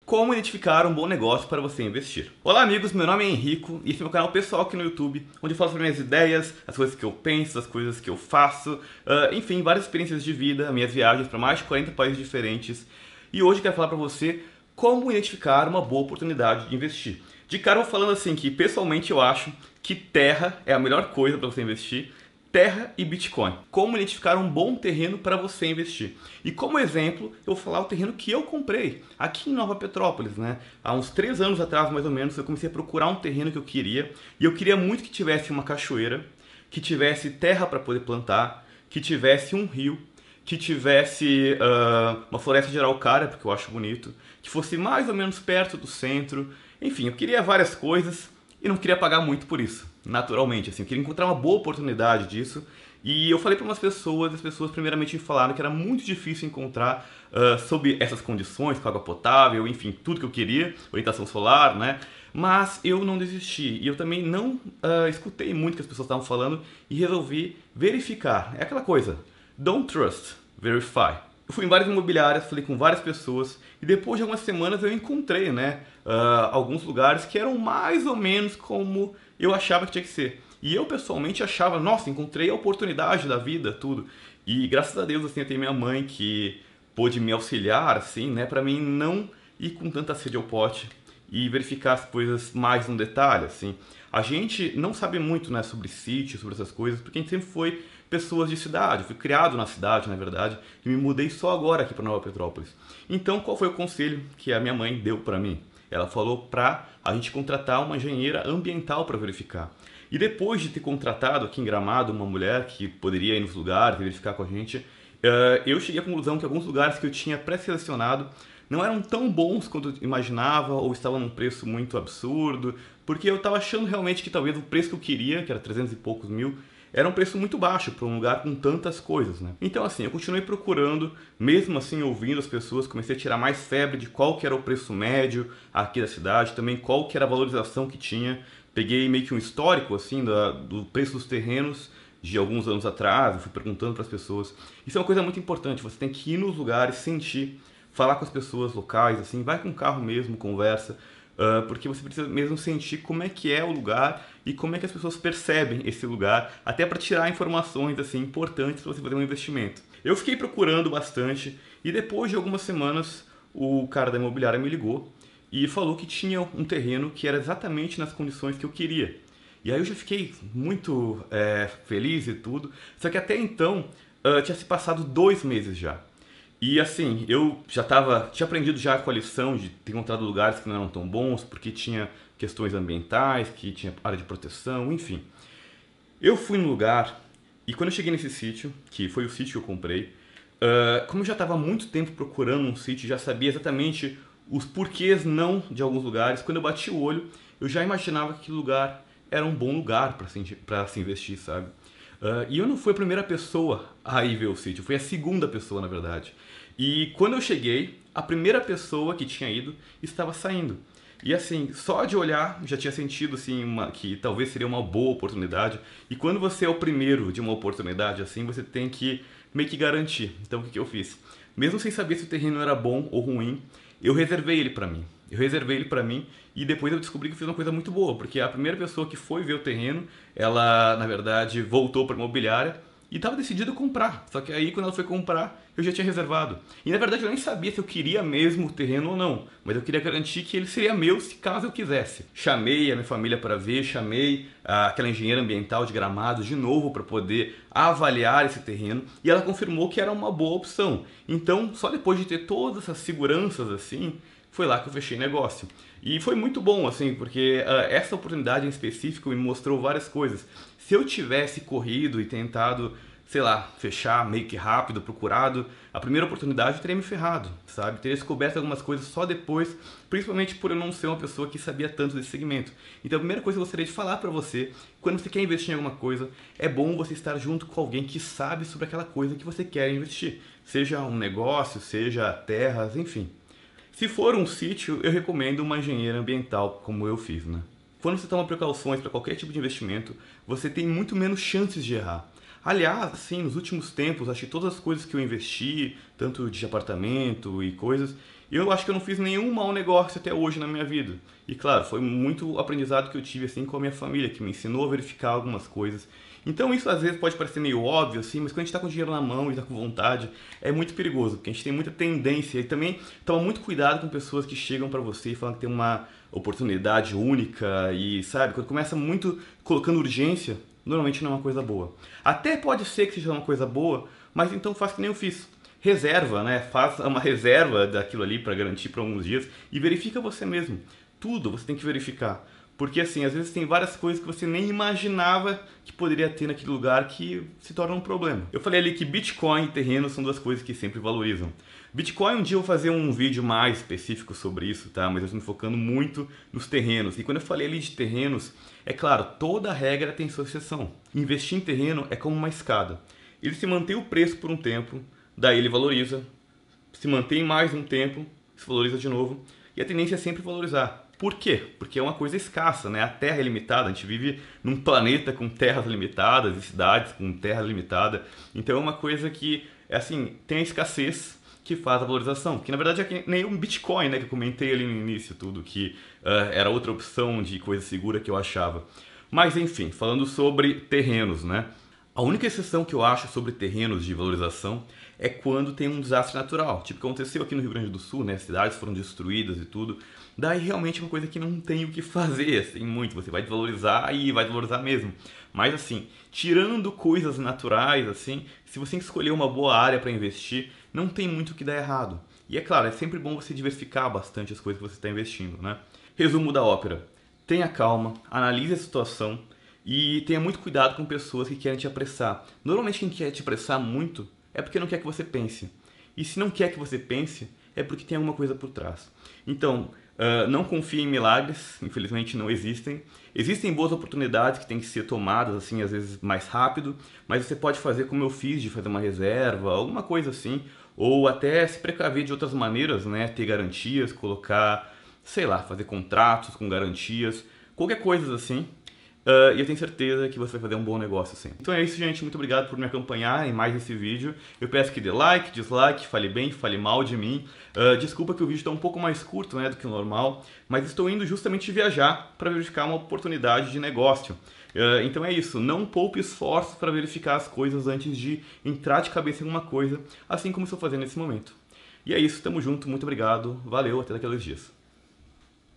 Como identificar um bom negócio para você investir. Olá amigos, meu nome é Henrico e esse é meu canal pessoal aqui no YouTube, onde eu falo sobre minhas ideias, as coisas que eu penso, as coisas que eu faço, enfim, várias experiências de vida, minhas viagens para mais de 40 países diferentes. E hoje eu quero falar para você como identificar uma boa oportunidade de investir. De cara eu vou falando assim que pessoalmente eu acho que terra é a melhor coisa para você investir. Terra e Bitcoin. Como identificar um bom terreno para você investir. E como exemplo, eu vou falar o terreno que eu comprei aqui em Nova Petrópolis, né? Há uns 3 anos atrás, mais ou menos, eu comecei a procurar um terreno que eu queria. E eu queria muito que tivesse uma cachoeira, que tivesse terra para poder plantar, que tivesse um rio, que tivesse uma floresta de araucária, porque eu acho bonito, que fosse mais ou menos perto do centro. Enfim, eu queria várias coisas e não queria pagar muito por isso, naturalmente. Assim, eu queria encontrar uma boa oportunidade disso. E eu falei para umas pessoas, as pessoas primeiramente me falaram que era muito difícil encontrar sob essas condições, com água potável, enfim, tudo que eu queria, orientação solar, né? Mas eu não desisti e eu também não escutei muito o que as pessoas estavam falando e resolvi verificar. É aquela coisa, don't trust, verify. Eu fui em várias imobiliárias, falei com várias pessoas e depois de algumas semanas eu encontrei, né, alguns lugares que eram mais ou menos como eu achava que tinha que ser. E eu pessoalmente achava, nossa, encontrei a oportunidade da vida, tudo. E graças a Deus, assim, eu tenho minha mãe que pôde me auxiliar, assim, né, pra mim não ir com tanta sede ao pote e verificar as coisas mais no detalhe, assim. A gente não sabe muito, né, sobre sítio, sobre essas coisas, porque a gente sempre foi pessoas de cidade. Eu fui criado na cidade, na verdade, e me mudei só agora aqui para Nova Petrópolis. Então, qual foi o conselho que a minha mãe deu para mim? Ela falou para a gente contratar uma engenheira ambiental para verificar. E depois de ter contratado aqui em Gramado uma mulher que poderia ir nos lugares e verificar com a gente, eu cheguei à conclusão que alguns lugares que eu tinha pré-selecionado não eram tão bons quanto eu imaginava ou estavam num preço muito absurdo, porque eu estava achando realmente que talvez o preço que eu queria, que era 300 e poucos mil, era um preço muito baixo para um lugar com tantas coisas, né? Então assim, eu continuei procurando, mesmo assim ouvindo as pessoas, comecei a tirar mais febre de qual que era o preço médio aqui da cidade, também qual que era a valorização que tinha. Peguei meio que um histórico assim do preço dos terrenos de alguns anos atrás, eu fui perguntando para as pessoas. Isso é uma coisa muito importante, você tem que ir nos lugares, sentir, falar com as pessoas locais, assim, vai com o carro mesmo, conversa, porque você precisa mesmo sentir como é que é o lugar e como é que as pessoas percebem esse lugar, até para tirar informações assim importantes para você fazer um investimento. Eu fiquei procurando bastante e depois de algumas semanas o cara da imobiliária me ligou e falou que tinha um terreno que era exatamente nas condições que eu queria. E aí eu já fiquei muito feliz e tudo, só que até então tinha se passado 2 meses já. E assim, eu já tinha aprendido já com a lição de ter encontrado lugares que não eram tão bons, porque tinha questões ambientais, que tinha área de proteção, enfim. Eu fui no lugar e quando eu cheguei nesse sítio, que foi o sítio que eu comprei, como eu já estava há muito tempo procurando um sítio, já sabia exatamente os porquês não de alguns lugares, quando eu bati o olho, eu já imaginava que aquele lugar era um bom lugar para se investir, sabe? E eu não fui a primeira pessoa a ir ver o sítio, fui a segunda pessoa, na verdade. E quando eu cheguei, a primeira pessoa que tinha ido estava saindo. E assim, só de olhar já tinha sentido assim, que talvez seria uma boa oportunidade. E quando você é o primeiro de uma oportunidade assim, você tem que meio que garantir. Então o que eu fiz? Mesmo sem saber se o terreno era bom ou ruim, eu reservei ele para mim. Eu reservei ele para mim e depois eu descobri que eu fiz uma coisa muito boa, porque a primeira pessoa que foi ver o terreno, ela na verdade voltou para a imobiliária e estava decidido a comprar. Só que aí quando ela foi comprar, eu já tinha reservado. E na verdade eu nem sabia se eu queria mesmo o terreno ou não, mas eu queria garantir que ele seria meu se caso eu quisesse. Chamei a minha família para ver, chamei aquela engenheira ambiental de Gramado de novo para poder avaliar esse terreno e ela confirmou que era uma boa opção. Então, só depois de ter todas essas seguranças assim, foi lá que eu fechei negócio. E foi muito bom, assim, porque essa oportunidade em específico me mostrou várias coisas. Se eu tivesse corrido e tentado, sei lá, fechar meio que rápido, procurado, a primeira oportunidade eu teria me ferrado, sabe? Teria descoberto algumas coisas só depois, principalmente por eu não ser uma pessoa que sabia tanto desse segmento. Então a primeira coisa que eu gostaria de falar pra você, quando você quer investir em alguma coisa, é bom você estar junto com alguém que sabe sobre aquela coisa que você quer investir. Seja um negócio, seja terras, enfim. Se for um sítio, eu recomendo uma engenheira ambiental, como eu fiz, né? Quando você toma precauções para qualquer tipo de investimento, você tem muito menos chances de errar. Aliás, assim, nos últimos tempos, acho que todas as coisas que eu investi, tanto de apartamento e coisas, Eu acho que eu não fiz nenhum mau negócio até hoje na minha vida. E claro, foi muito aprendizado que eu tive assim com a minha família, que me ensinou a verificar algumas coisas. Então isso às vezes pode parecer meio óbvio assim, mas quando a gente está com dinheiro na mão e está com vontade, é muito perigoso, porque a gente tem muita tendência. E também toma muito cuidado com pessoas que chegam para você e falam que tem uma oportunidade única e sabe, quando começa muito colocando urgência, normalmente não é uma coisa boa. Até pode ser que seja uma coisa boa, mas então faz que nem eu fiz. Reserva, né? Faz uma reserva daquilo ali para garantir por alguns dias e verifica você mesmo. Tudo você tem que verificar. Porque assim, às vezes tem várias coisas que você nem imaginava que poderia ter naquele lugar que se torna um problema. Eu falei ali que Bitcoin e terreno são duas coisas que sempre valorizam. Bitcoin, um dia eu vou fazer um vídeo mais específico sobre isso, tá? Mas eu estou me focando muito nos terrenos. E quando eu falei ali de terrenos, é claro, toda regra tem sua exceção. Investir em terreno é como uma escada. Ele se mantém o preço por um tempo, daí ele valoriza, se mantém mais um tempo, se valoriza de novo, e a tendência é sempre valorizar. Por quê? Porque é uma coisa escassa, né? A Terra é limitada, a gente vive num planeta com terras limitadas e cidades com terra limitada. Então é uma coisa que, assim, tem a escassez que faz a valorização. Que na verdade é que nem o Bitcoin, né? Que eu comentei ali no início, tudo, que era outra opção de coisa segura que eu achava. Mas enfim, falando sobre terrenos, né? A única exceção que eu acho sobre terrenos de valorização é quando tem um desastre natural. Tipo, que aconteceu aqui no Rio Grande do Sul, né? As cidades foram destruídas e tudo. Daí realmente é uma coisa que não tem o que fazer, assim, muito. Você vai desvalorizar e vai desvalorizar mesmo. Mas assim, tirando coisas naturais, assim, se você escolher uma boa área para investir, não tem muito o que dar errado. E é claro, é sempre bom você diversificar bastante as coisas que você está investindo, né? Resumo da ópera. Tenha calma, analise a situação e tenha muito cuidado com pessoas que querem te apressar. Normalmente quem quer te apressar muito é porque não quer que você pense. E se não quer que você pense, é porque tem alguma coisa por trás. Então, não confie em milagres, infelizmente não existem. Existem boas oportunidades que têm que ser tomadas, assim, às vezes mais rápido, mas você pode fazer como eu fiz, de fazer uma reserva, alguma coisa assim, ou até se precaver de outras maneiras, né? Ter garantias, colocar, sei lá, fazer contratos com garantias, qualquer coisa assim. E eu tenho certeza que você vai fazer um bom negócio assim. Então é isso, gente. Muito obrigado por me acompanhar em mais esse vídeo. Eu peço que dê like, dislike, fale bem, fale mal de mim. Desculpa que o vídeo está um pouco mais curto, né, do que o normal, mas estou indo justamente viajar para verificar uma oportunidade de negócio. Então é isso. Não poupe esforços para verificar as coisas antes de entrar de cabeça em alguma coisa, assim como estou fazendo nesse momento. E é isso. Tamo junto. Muito obrigado. Valeu. Até daqui a 2 dias.